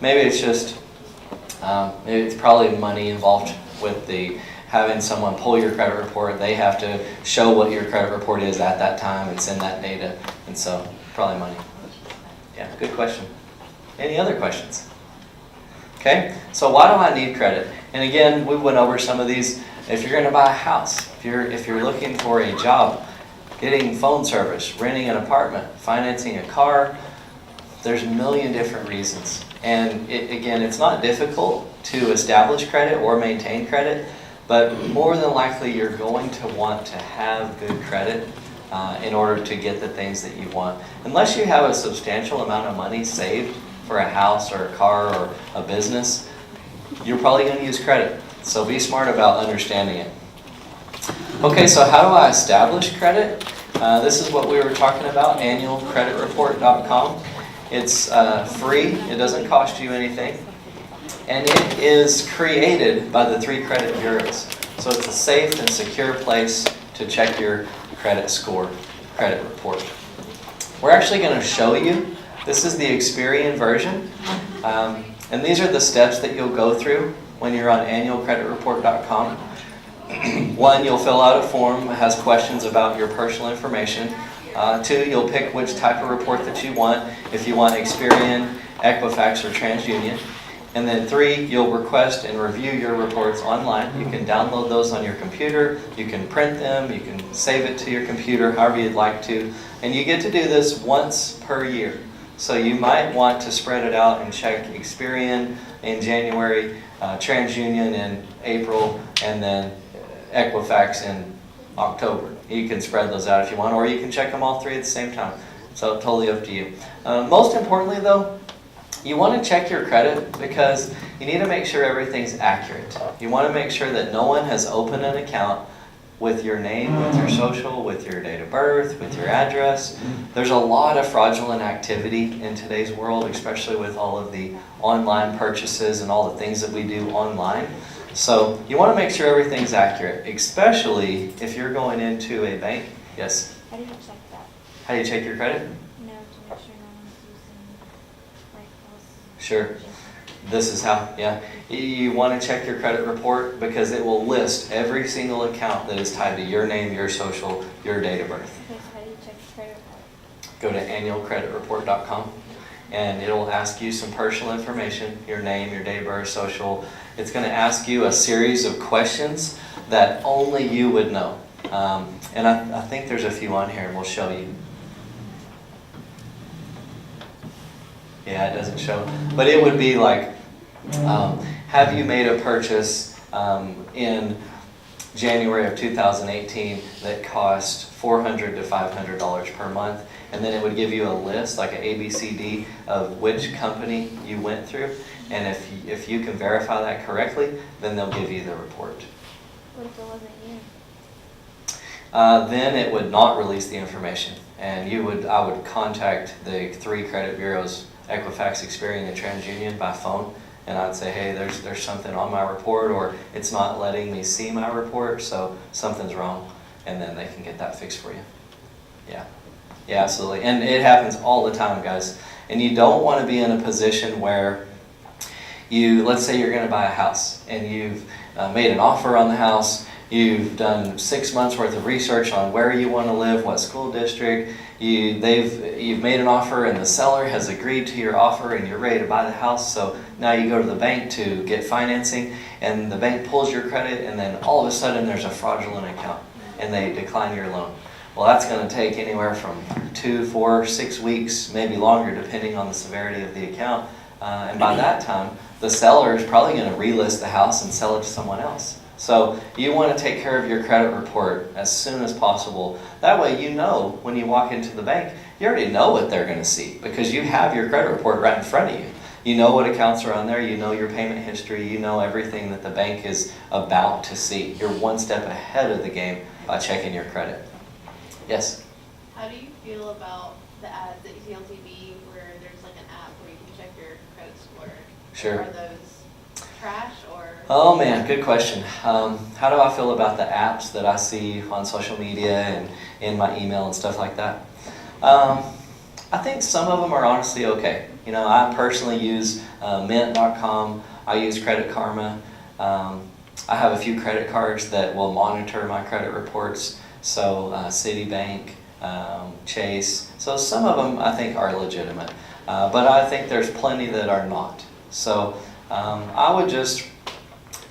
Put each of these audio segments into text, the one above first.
maybe it's just, it's probably money involved with having someone pull your credit report. They have to show what your credit report is at that time and send that data. And so probably money. Yeah, good question. Any other questions? Okay, so why do I need credit? And again, we went over some of these. If you're going to buy a house, if you're looking for a job, getting phone service, renting an apartment, financing a car, there's a million different reasons. And again, it's not difficult to establish credit or maintain credit, but more than likely you're going to want to have good credit in order to get the things that you want. Unless you have a substantial amount of money saved for a house or a car or a business, you're probably going to use credit. So be smart about understanding it. Okay, so how do I establish credit? This is what we were talking about, annualcreditreport.com. It's free, it doesn't cost you anything, and it is created by the 3 credit bureaus. So it's a safe and secure place to check your credit score, credit report. We're actually going to show you. This is the Experian version, and these are the steps that you'll go through when you're on annualcreditreport.com. 1, you'll fill out a form that has questions about your personal information. 2, you'll pick which type of report that you want, if you want Experian, Equifax, or TransUnion. And then 3, you'll request and review your reports online. You can download those on your computer, you can print them, you can save it to your computer, however you'd like to. And you get to do this once per year. So you might want to spread it out and check Experian in January, TransUnion in April, and then Equifax in October. You can spread those out if you want, or you can check them all 3 at the same time. So totally up to you. Most importantly though, you want to check your credit because you need to make sure everything's accurate. You want to make sure that no one has opened an account with your name, with your social, with your date of birth, with your address. There's a lot of fraudulent activity in today's world, especially with all of the online purchases and all the things that we do online. So you want to make sure everything's accurate, especially if you're going into a bank. Yes? How do you check that? How do you check your credit? No, to make sure no one's using like false. Sure. This is how, yeah. You want to check your credit report because it will list every single account that is tied to your name, your social, your date of birth. Okay, so how do you check your credit report? Go to annualcreditreport.com and it'll ask you some personal information, your name, your date of birth, social. It's going to ask you a series of questions that only you would know. And I think there's a few on here and we'll show you. Yeah, it doesn't show. But it would be like, have you made a purchase in January of 2018 that cost $400 to $500 per month? And then it would give you a list, like an ABCD, of which company you went through. And if you can verify that correctly, then they'll give you the report. What if it wasn't you? Then it would not release the information. And I would contact the 3 credit bureaus, Equifax, Experian, and TransUnion by phone, and I'd say, hey, there's something on my report, or it's not letting me see my report, so something's wrong, and then they can get that fixed for you. Yeah, absolutely. And it happens all the time, guys. And you don't want to be in a position where let's say you're going to buy a house, and you've made an offer on the house, you've done 6 months worth of research on where you want to live, what school district, you've made an offer and the seller has agreed to your offer and you're ready to buy the house. So now you go to the bank to get financing and the bank pulls your credit, and then all of a sudden there's a fraudulent account and they decline your loan. Well, that's going to take anywhere from 2, 4, 6 weeks, maybe longer, depending on the severity of the account. And by that time, the seller is probably going to relist the house and sell it to someone else. So you want to take care of your credit report as soon as possible. That way you know when you walk into the bank, you already know what they're going to see because you have your credit report right in front of you. You know what accounts are on there, you know your payment history, you know everything that the bank is about to see. You're one step ahead of the game by checking your credit. Yes? How do you feel about the ads that you see on TV where there's like an app where you can check your credit score? Sure. Are those trash or? Oh man, good question. How do I feel about the apps that I see on social media and in my email and stuff like that? I think some of them are honestly okay. You know, I personally use Mint.com. I use Credit Karma. I have a few credit cards that will monitor my credit reports. So Citibank, Chase. So some of them I think are legitimate, but I think there's plenty that are not. So I would just,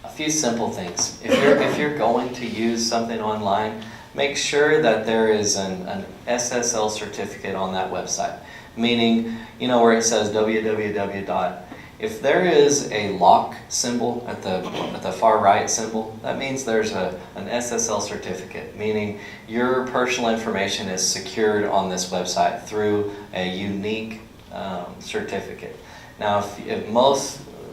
a few simple things. If you're going to use something online, make sure that there is an SSL certificate on that website. Meaning, you know, where it says www. If there is a lock symbol at the far right symbol, that means there's an SSL certificate, meaning your personal information is secured on this website through a unique certificate. Now,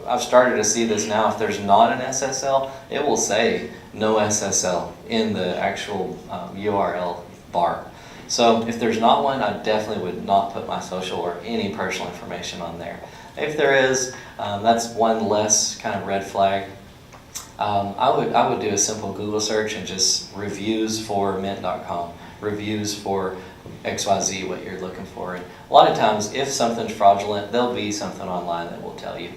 I've started to see this now, if there's not an SSL, it will say no SSL in the actual URL bar. So if there's not one, I definitely would not put my social or any personal information on there. If there is, that's one less kind of red flag. I would do a simple Google search and just reviews for Mint.com, reviews for XYZ, what you're looking for. And a lot of times, if something's fraudulent, there'll be something online that will tell you.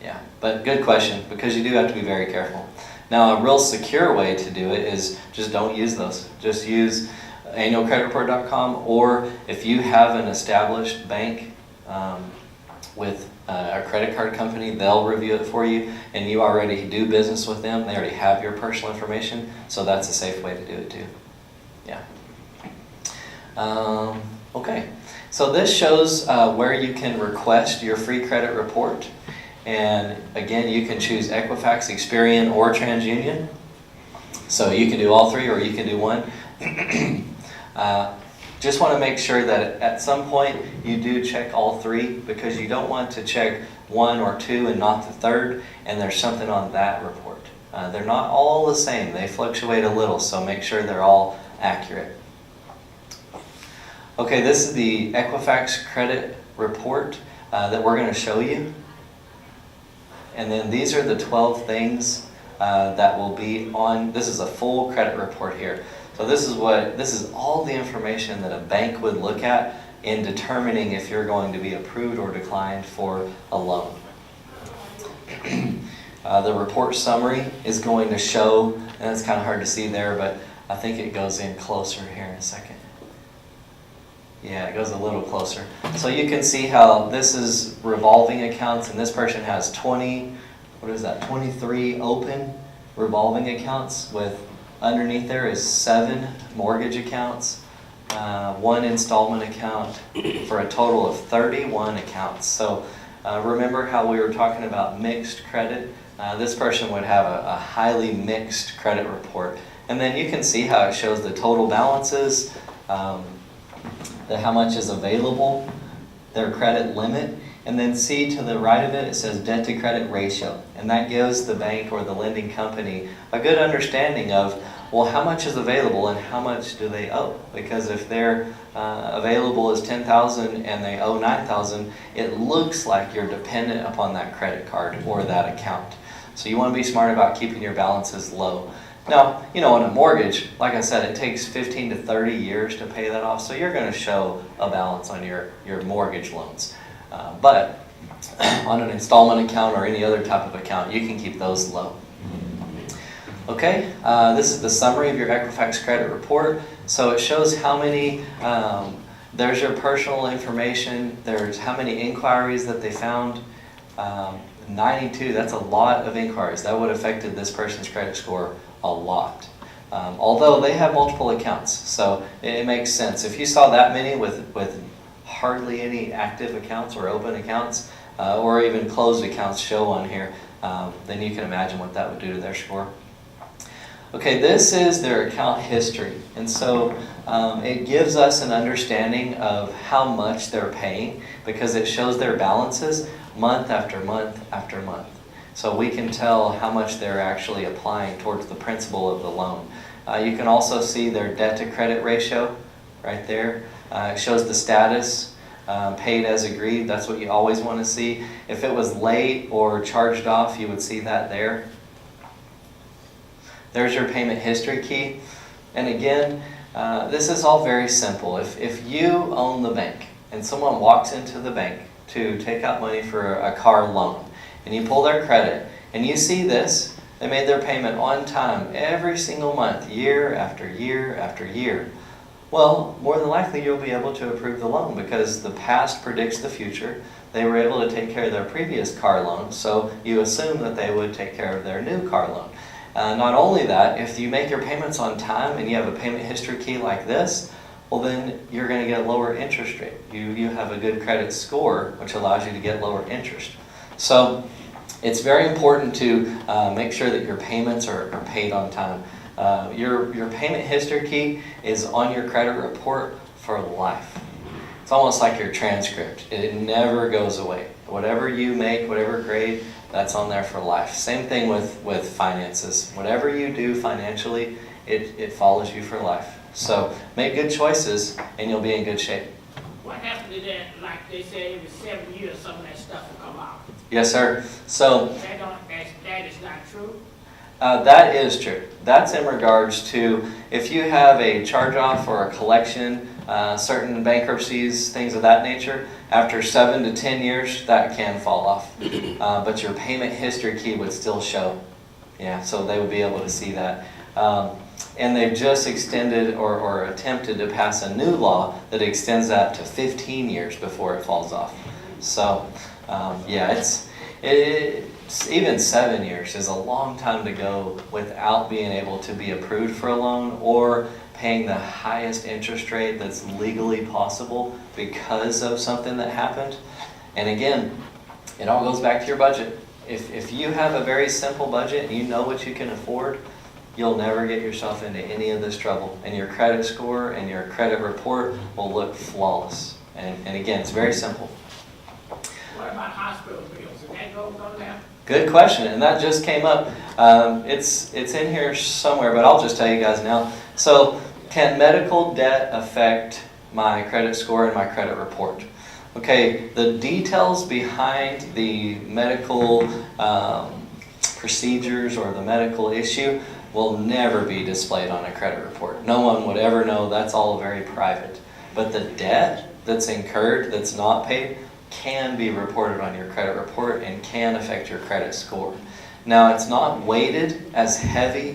Yeah, but good question, because you do have to be very careful. Now, a real secure way to do it is just don't use those. Just use annualcreditreport.com, or if you have an established bank with a credit card company, they'll review it for you, and you already do business with them. They already have your personal information, so that's a safe way to do it too. Yeah. Okay, so this shows where you can request your free credit report. And again, you can choose Equifax, Experian, or TransUnion. So you can do all three, or you can do one. Just want to make sure that at some point you do check all three, because you don't want to check one or two and not the third, and there's something on that report. They're not all the same. They fluctuate a little, so make sure they're all accurate. Okay, this is the Equifax credit report that we're going to show you. And then these are the 12 things that will be on. This is a full credit report here. So this is all the information that a bank would look at in determining if you're going to be approved or declined for a loan. The report summary is going to show, and it's kind of hard to see there, but I think it goes in closer here in a second. Yeah, it goes a little closer. So you can see how this is revolving accounts, and this person has 23 open revolving accounts, with underneath there is 7 mortgage accounts, 1 installment account, for a total of 31 accounts. So remember how we were talking about mixed credit? This person would have a highly mixed credit report. And then you can see how it shows the total balances, how much is available, their credit limit, and then see to the right of it, it says debt to credit ratio. And that gives the bank or the lending company a good understanding of, well, how much is available and how much do they owe? Because if their available is $10,000 and they owe $9,000, it looks like you're dependent upon that credit card or that account. So you want to be smart about keeping your balances low. Now, you know, on a mortgage, like I said, it takes 15 to 30 years to pay that off, so you're going to show a balance on your mortgage loans. But on an installment account or any other type of account, you can keep those low. Okay, this is the summary of your Equifax credit report. So it shows how many, there's your personal information, there's how many inquiries that they found. 92, that's a lot of inquiries. That would have affected this person's credit score a lot. Although they have multiple accounts, so it makes sense. If you saw that many with hardly any active accounts or open accounts, or even closed accounts show on here, then you can imagine what that would do to their score. Okay, this is their account history, and so it gives us an understanding of how much they're paying, because it shows their balances month after month after month. So we can tell how much they're actually applying towards the principal of the loan. You can also see their debt to credit ratio right there. It shows the status, paid as agreed. That's what you always want to see. If it was late or charged off, you would see that there. There's your payment history key. And again, this is all very simple. If you own the bank and someone walks into the bank to take out money for a car loan, and you pull their credit, and you see this, they made their payment on time every single month, year after year after year. Well, more than likely you'll be able to approve the loan because the past predicts the future. They were able to take care of their previous car loan, so you assume that they would take care of their new car loan. Not only that, if you make your payments on time and you have a payment history key like this, well then you're going to get a lower interest rate. You have a good credit score, which allows you to get lower interest. So it's very important to make sure that your payments are paid on time. Your payment history key is on your credit report for life. It's almost like your transcript. It never goes away. Whatever you make, whatever grade, that's on there for life. Same thing with finances. Whatever you do financially, it follows you for life. So make good choices and you'll be in good shape. What happened to that, like they say every 7 years some of that stuff will come out? Yes, sir. So That is not true? that is true. That's in regards to if you have a charge-off or a collection, certain bankruptcies, things of that nature, after 7 to 10 years, that can fall off. But your payment history key would still show. Yeah, so they would be able to see that. And they've just extended or attempted to pass a new law that extends that to 15 years before it falls off. So, yeah, it's even 7 years is a long time to go without being able to be approved for a loan or paying the highest interest rate that's legally possible because of something that happened. And again, it all goes back to your budget. If you have a very simple budget and you know what you can afford, you'll never get yourself into any of this trouble. And your credit score and your credit report will look flawless. And again, it's very simple. What about hospital bills? Does that go down? Good question, and that just came up. It's in here somewhere, but I'll just tell you guys now. So, can medical debt affect my credit score and my credit report? Okay, the details behind the medical procedures or the medical issue will never be displayed on a credit report. No one would ever know. That's all very private. But the debt that's incurred, that's not paid, can be reported on your credit report and can affect your credit score. Now, it's not weighted as heavy